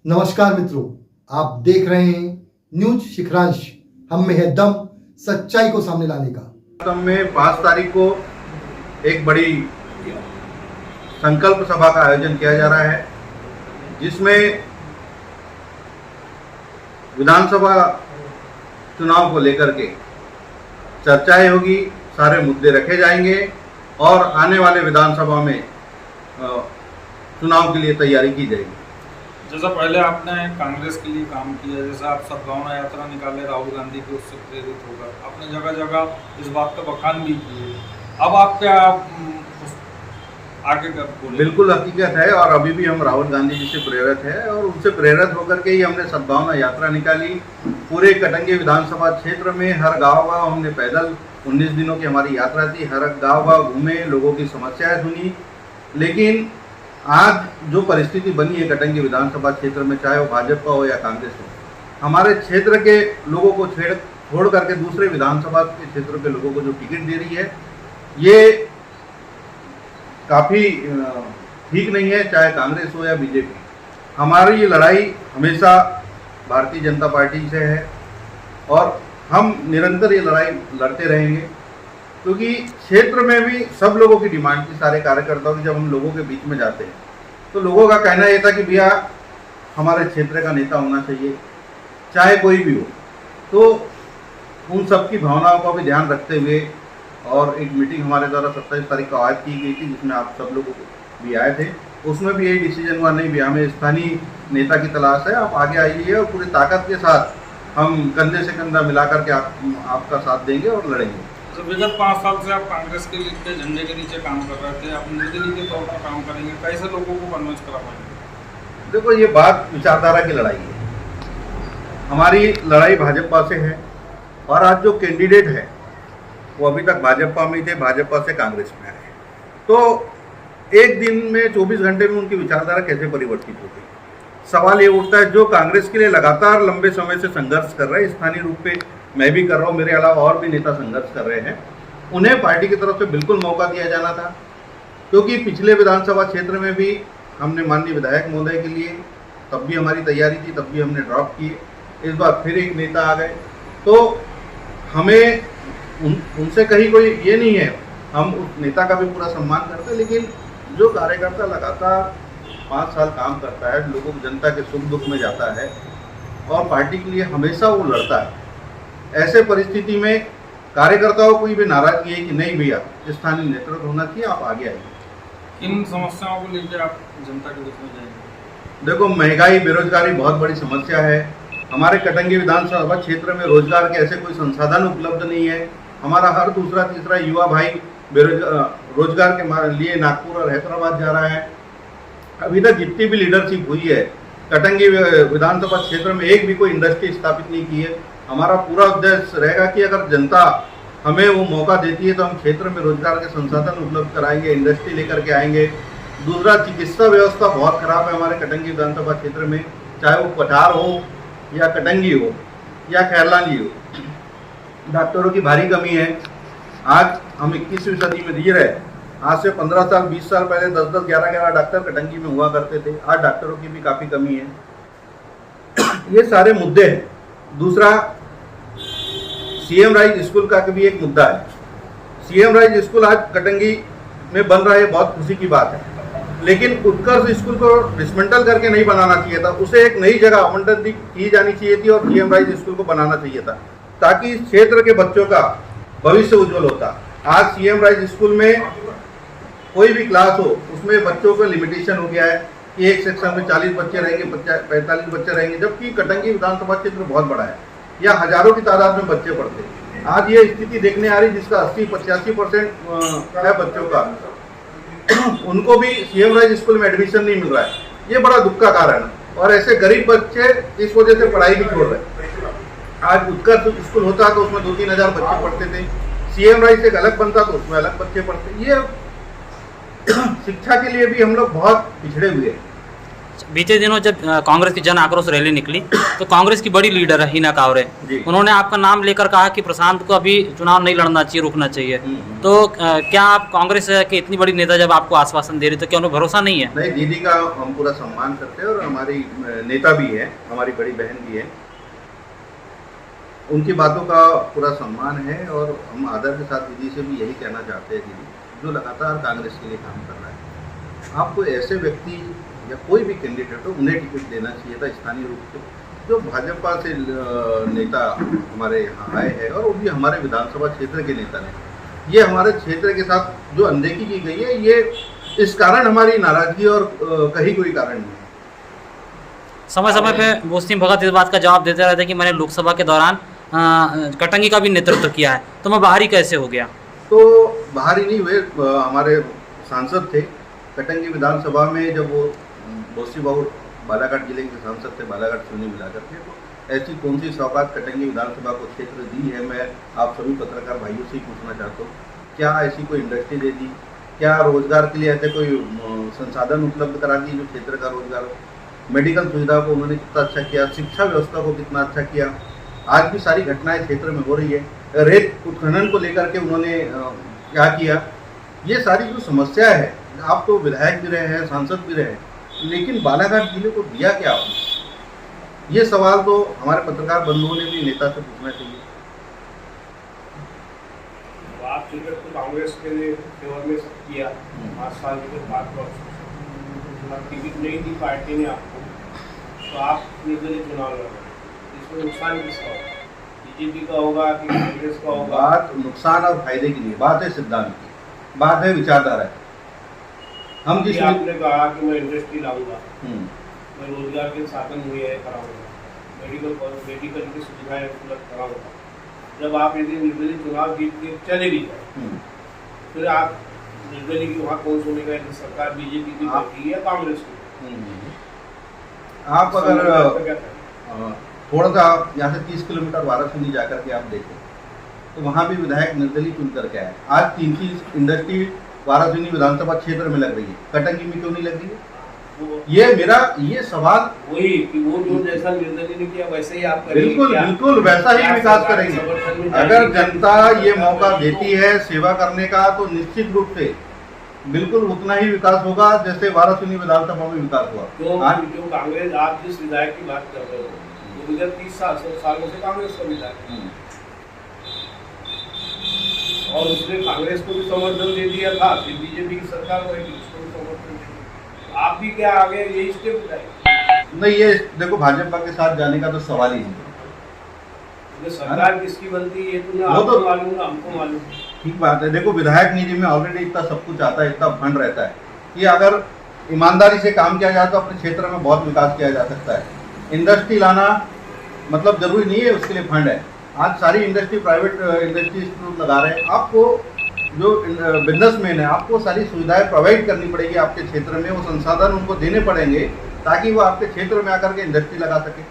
नमस्कार मित्रों, आप देख रहे हैं न्यूज शिखरांश। हम में है दम सच्चाई को सामने लाने का। हम में 5 तारीख को एक बड़ी संकल्प सभा का आयोजन किया जा रहा है, जिसमें विधानसभा चुनाव को लेकर के चर्चाएं होगी, सारे मुद्दे रखे जाएंगे और आने वाले विधानसभा में चुनाव के लिए तैयारी की जाएगी। जैसा पहले आपने कांग्रेस के लिए काम किया, जैसा आप सद्भावना यात्रा निकाले राहुल गांधी के, उससे प्रेरित होकर आपने जगह जगह इस बात का बखान भी किए। अब आप क्या आगे कब बोले? बिल्कुल हकीकत है और अभी भी हम राहुल गांधी जी से प्रेरित है और उनसे प्रेरित होकर के ही हमने सद्भावना यात्रा निकाली। पूरे कटंगी विधानसभा क्षेत्र में हर गाँव हमने पैदल 19 दिनों की हमारी यात्रा थी, हर गाँव घूमे, लोगों की समस्याएं सुनी। लेकिन आज जो परिस्थिति बनी है कटंगी विधानसभा क्षेत्र में, चाहे वो भाजपा हो या कांग्रेस हो, हमारे क्षेत्र के लोगों को छोड़ करके दूसरे विधानसभा के क्षेत्रों के लोगों को जो टिकट दे रही है, ये काफ़ी ठीक नहीं है, चाहे कांग्रेस हो या बीजेपी। हमारी ये लड़ाई हमेशा भारतीय जनता पार्टी से है और हम निरंतर ये लड़ाई लड़ते रहेंगे, क्योंकि क्षेत्र में भी सब लोगों की डिमांड थी, सारे कार्यकर्ताओं की। जब हम लोगों के बीच में जाते हैं तो लोगों का कहना ये था कि भैया हमारे क्षेत्र का नेता होना चाहिए, चाहे कोई भी हो। तो उन सब की भावनाओं का भी ध्यान रखते हुए और एक मीटिंग हमारे द्वारा 27 तारीख को आयोजित की गई थी, जिसमें आप सब लोग भी आए थे। उसमें भी यही डिसीजन हुआ, नहीं भैया हमें स्थानीय नेता की तलाश है, आप आगे आइए और पूरी ताकत के साथ हम कंधे से कंधा मिला करके आपका साथ देंगे और लड़ेंगे। तो विगत 5 साल से आप कांग्रेस के झंडे के नीचे काम कर रहे थे, आप निर्दलीय के तौर पर काम करेंगे, कैसे लोगों को कन्विंस करा पाएंगे? देखो, ये बात विचारधारा की लड़ाई है। हमारी लड़ाई भाजपा से है और आज जो कैंडिडेट है वो अभी तक भाजपा में ही थे, भाजपा से कांग्रेस में आए। तो एक दिन में 24 घंटे में उनकी विचारधारा कैसे परिवर्तित हो गई? सवाल ये उठता है, जो कांग्रेस के लिए लगातार लंबे समय से संघर्ष कर रहे हैं, स्थानीय रूप पे मैं भी कर रहा हूँ, मेरे अलावा और भी नेता संघर्ष कर रहे हैं, उन्हें पार्टी की तरफ से बिल्कुल मौका दिया जाना था। क्योंकि पिछले विधानसभा क्षेत्र में भी हमने माननीय विधायक महोदय के लिए, तब भी हमारी तैयारी थी, तब भी हमने ड्रॉप किए। इस बार फिर एक नेता आ गए, तो हमें उनसे कहीं कोई ये नहीं है, हम उस नेता का भी पूरा सम्मान करते हैं। लेकिन जो कार्यकर्ता लगातार 5 साल काम करता है, लोगों को जनता के सुख दुख में जाता है और पार्टी के लिए हमेशा वो लड़ता है, ऐसे परिस्थिति में कार्यकर्ताओं को भी नाराजगी है कि नहीं भैया स्थानीय नेतृत्व होना चाहिए, आप आगे आइए। किन समस्याओं को लेकर आप जनता के बीच में जाएंगे? देखो, महंगाई, बेरोजगारी बहुत बड़ी समस्या है। हमारे कटंगी विधानसभा क्षेत्र में रोजगार के ऐसे कोई संसाधन उपलब्ध नहीं है। हमारा हर दूसरा तीसरा युवा भाई रोजगार के लिए नागपुर और हैदराबाद जा रहा है। अभी तक जितनी भी लीडरशिप हुई है कटंगी विधानसभा क्षेत्र में, एक भी कोई इंडस्ट्री स्थापित नहीं की है। हमारा पूरा उद्देश्य रहेगा कि अगर जनता हमें वो मौका देती है तो हम क्षेत्र में रोजगार के संसाधन उपलब्ध कराएंगे, इंडस्ट्री लेकर के आएंगे। दूसरा, चिकित्सा व्यवस्था बहुत खराब है हमारे कटंगी विधानसभा क्षेत्र में, चाहे वो पठार हो या कटंगी हो या खैरलांजी हो, डॉक्टरों की भारी कमी है। आज हम 21वीं सदी में जी रहे। आज से 15 साल 20 साल पहले 10-10, 11-11 डॉक्टर कटंगी में हुआ करते थे। आज डॉक्टरों की भी काफ़ी कमी है। ये सारे मुद्दे हैं। दूसरा, सीएम राइज स्कूल का भी एक मुद्दा है। सीएम राइज स्कूल आज कटंगी में बन रहा है, बहुत खुशी की बात है, लेकिन उत्कर्ष स्कूल को डिसमेंटल करके नहीं बनाना चाहिए था, उसे एक नई जगह आवंटन की जानी चाहिए थी और सीएम राइज स्कूल को बनाना चाहिए था, ताकि इस क्षेत्र के बच्चों का भविष्य उज्जवल होता। आज सीएम राइज स्कूल में कोई भी क्लास हो, उसमें बच्चों का लिमिटेशन हो गया है कि एक सेक्शन में 40 बच्चे रहेंगे, 45 बच्चे रहेंगे, जबकि कटंगी विधानसभा क्षेत्र बहुत बड़ा है, या हजारों की तादाद में बच्चे पढ़ते हैं। आज ये स्थिति देखने आ रही, जिसका 80-85% है बच्चों का, उनको भी सीएम राइज स्कूल में एडमिशन नहीं मिल रहा है। ये बड़ा दुख का कारण है और ऐसे गरीब बच्चे इस वजह से पढ़ाई भी छोड़ रहे हैं। आज उत्कर्ष स्कूल होता तो उसमें 2-3 हज़ार बच्चे पढ़ते थे, सीएम राइज एक अलग बनता तो उसमें अलग बच्चे पढ़ते। ये शिक्षा के लिए भी हम लोग बहुत पिछड़े हुए हैं। बीते दिनों जब कांग्रेस की जन आक्रोश रैली निकली तो कांग्रेस की बड़ी लीडर है हिना कांवरे, जी। उन्होंने आपका नाम लेकर कहा कि प्रशांत को अभी चुनाव नहीं लड़ना चाहिए, रुकना चाहिए। तो क्या आप कांग्रेस के इतनी बड़ी नेता जब आपको आश्वासन दे रही तो क्या उन्हें भरोसा नहीं है? नहीं, दीदी का हम पूरा सम्मान करते हैं और हमारी नेता भी है, हमारी बड़ी बहन भी है, उनकी बातों का पूरा सम्मान है और हम आदर के साथ दीदी से भी यही कहना चाहते हैं, दीदी जो लगातार कांग्रेस के लिए काम कर रहा है, आपको ऐसे व्यक्ति या कोई भी कैंडिडेट हो उन्हें टिकट देना चाहिए था स्थानीय रूप से, जो भाजपा से नेता हमारे यहाँ आए हैं और वो भी हमारे विधानसभा क्षेत्र के नेता ने। ये हमारे क्षेत्र के साथ जो अनदेखी की गई है, ये इस कारण हमारी नाराजगी और कहीं कोई कारण नहीं है। समय समय पे मुस्लिम भगत इस बात का जवाब देते रहते हैं कि मैंने लोकसभा के दौरान कटंगी का भी नेतृत्व किया है, तो मैं बाहरी कैसे हो गया? तो बाहरी नहीं हुए, हमारे सांसद थे कटंगी विधानसभा में, जब वो बोसी बाबू बालाघाट जिले के सांसद थे, बालाघाट चुनी मिला करके, तो ऐसी कौन सी सौगात कटंगी विधानसभा को क्षेत्र दी है, मैं आप सभी पत्रकार भाइयों से ही पूछना चाहता हूँ। क्या ऐसी कोई इंडस्ट्री दे दी, क्या रोजगार के लिए ऐसे कोई संसाधन उपलब्ध करा दी जो क्षेत्र का रोजगार हो? मेडिकल सुविधा को उन्होंने कितना अच्छा किया, शिक्षा व्यवस्था को कितना अच्छा किया, आज भी सारी घटनाएं क्षेत्र में हो रही है, रेत उत्खनन को लेकर के उन्होंने क्या किया, ये सारी जो समस्या है, आप तो विधायक भी रहे हैं, सांसद भी रहे हैं, लेकिन बालाघाट जिले को दिया क्या आपने? ये सवाल तो हमारे पत्रकार बंधुओं ने भी नेता से पूछना चाहिए। आप टिकट तो कांग्रेस के लिए फेवर में सब किया 5 साल के 5 वर्ष, टिकट नहीं दी पार्टी ने आपको, तो आप निर्दलीय चुनाव लड़ रहे, इसमें नुकसान किसका होगा? बीजेपी का होगा कि कांग्रेस का होगा? बात नुकसान और फायदे की नहीं, बात है सिद्धांत की, बात है विचारधारा की। हम जिस आपने कहा कि मैं इंडस्ट्री लाऊंगा, मैं रोजगार के साधन मुहैया कराऊंगा, मेडिकल की सुविधाएं उपलब्ध कराऊंगा, जब आप यदि निर्दलीय चुनाव जीत के चले भी जाए, फिर आप निर्दलीय की वहाँ कौन सुनेगा? यदि सरकार बीजेपी की बैठी या कांग्रेस की? आप अगर थोड़ा सा यहाँ से 30 किलोमीटर वाराणसी जाकर के आप देखें तो वहाँ भी विधायक निर्दलीय चुन करके आए। आज 3 इंडस्ट्री वाराणसी विधानसभा क्षेत्र में लग रही है, कटंगी में क्यों नहीं लग रही है? ये सवाल वही कि वो जो जैसा निर्दलीय ने किया वैसे ही आप करेंगे? बिल्कुल वैसा ही विकास करेंगे। अगर जनता ये मौका देती है सेवा करने का तो निश्चित रूप से बिल्कुल उतना ही विकास होगा जैसे वाराणसी विधानसभा में विकास हुआ। जो कांग्रेस, आप जिस विधायक की बात कर रहे हो, वो विगत 30 सालों से कांग्रेस का विधायक है और उसने कांग्रेस को भी समर्थन दे दिया था, फिर बीजेपी की सरकार बनी, उसको भी समर्थन दे दिया। आप भी क्या आगे यही स्टेप उठाएंगे? नहीं, ये देखो भाजपा के साथ जाने का तो सवाल ही नहीं। सरकार किसकी बनती है ये तो ना आपको मालूम ना हमको मालूम। ठीक बात है। देखो विधायक निधि में ऑलरेडी इतना सब कुछ आता है, इतना फंड रहता है कि अगर ईमानदारी से काम किया जाए तो अपने क्षेत्र में बहुत विकास किया जा सकता है। इंडस्ट्री लाना मतलब जरूरी नहीं है उसके लिए फंड है। आज सारी इंडस्ट्री प्राइवेट इंडस्ट्रीज लगा रहे हैं। आपको जो बिजनेसमैन है आपको सारी सुविधाएं प्रोवाइड करनी पड़ेगी आपके क्षेत्र में, वो संसाधन उनको देने पड़ेंगे ताकि वो आपके क्षेत्र में आकर के इंडस्ट्री लगा सके।